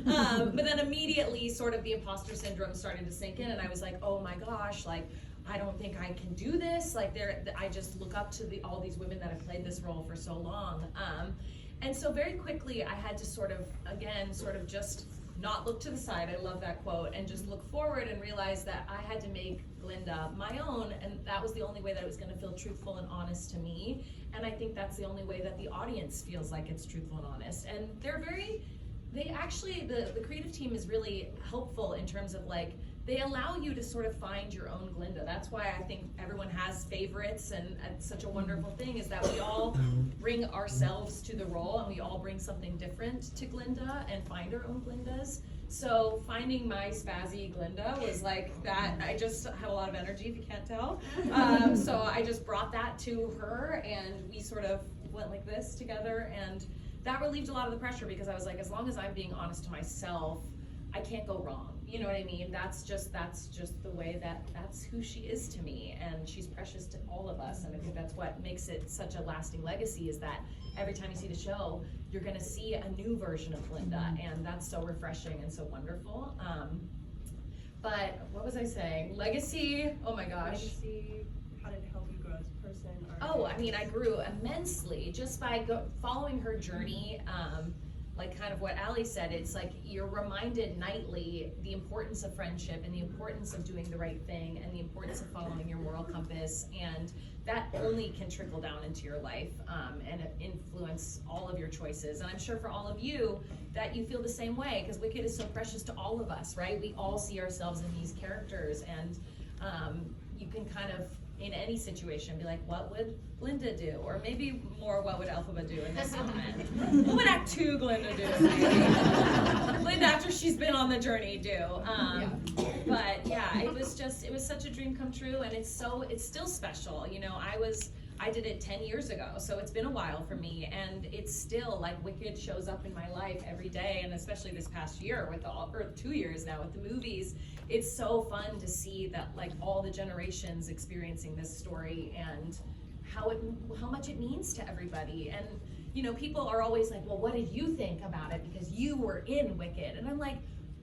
But then immediately sort of the imposter syndrome started to sink in, and I was like, oh my gosh, like, I don't think I can do this. Like, I just look up to all these women that have played this role for so long. And so very quickly I had to sort of just not look to the side, I love that quote, and just look forward and realize that I had to make Glinda my own, and that was the only way that it was gonna feel truthful and honest to me. And I think that's the only way that the audience feels like it's truthful and honest. And the creative team is really helpful in terms of like, they allow you to sort of find your own Glinda. That's why I think everyone has favorites, and it's such a wonderful thing is that we all bring ourselves to the role, and we all bring something different to Glinda and find our own Glindas. So finding my spazzy Glinda was like that. I just have a lot of energy, if you can't tell. So I just brought that to her, and we sort of went like this together, and that relieved a lot of the pressure, because I was like, as long as I'm being honest to myself, I can't go wrong. You know what I mean? That's just the way that's who she is to me, and she's precious to all of us. And I think that's what makes it such a lasting legacy, is that every time you see the show, you're gonna see a new version of Glinda, and that's so refreshing and so wonderful. But what was I saying? Legacy, oh my gosh. Legacy, how did it help you grow as a person? Oh, I mean, I grew immensely just by following her journey. Like kind of what Allie said, it's like you're reminded nightly the importance of friendship and the importance of doing the right thing and the importance of following your moral compass, and that only can trickle down into your life and influence all of your choices. And I'm sure for all of you that you feel the same way, because Wicked is so precious to all of us, right? We all see ourselves in these characters, and you can kind of, in any situation, be like, what would Glinda do? Or maybe more, what would Elphaba do in this moment? What would Act 2 Glinda do? Glinda, after she's been on the journey, do. But yeah, it was such a dream come true, and it's still special. You know, I did it 10 years ago, so it's been a while for me, and it's still like Wicked shows up in my life every day, and especially this past year or 2 years now with the movies. It's so fun to see that like all the generations experiencing this story, and how much it means to everybody. And you know, people are always like, well, what did you think about it because you were in Wicked? And I'm like,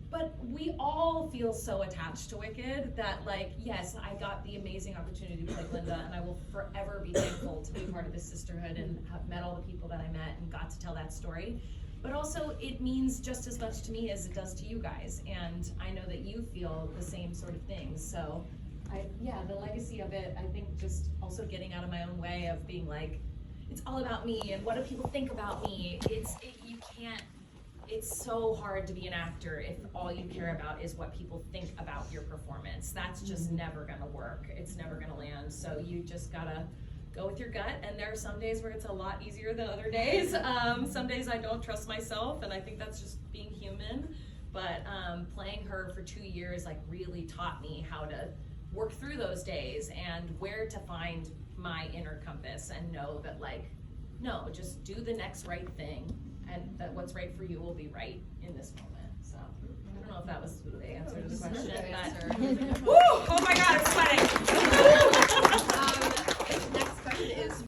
but we all feel so attached to Wicked that, like, yes, I got the amazing opportunity to play Glinda, and I will forever be thankful to be a part of this sisterhood and have met all the people that I met and got to tell that story. But also, it means just as much to me as it does to you guys, and I know that you feel the same sort of things. So, the legacy of it, I think, just also getting out of my own way of being like, it's all about me, and what do people think about me? It's so hard to be an actor if all you care about is what people think about your performance. That's just never gonna work. It's never gonna land. So you just gotta go with your gut, and there are some days where it's a lot easier than other days. Some days I don't trust myself, and I think that's just being human. But playing her for 2 years like really taught me how to work through those days and where to find my inner compass and know that, like, no, just do the next right thing, and that what's right for you will be right in this moment. So I don't know if that was the answer to the question, but woo, oh my God, I'm sweating.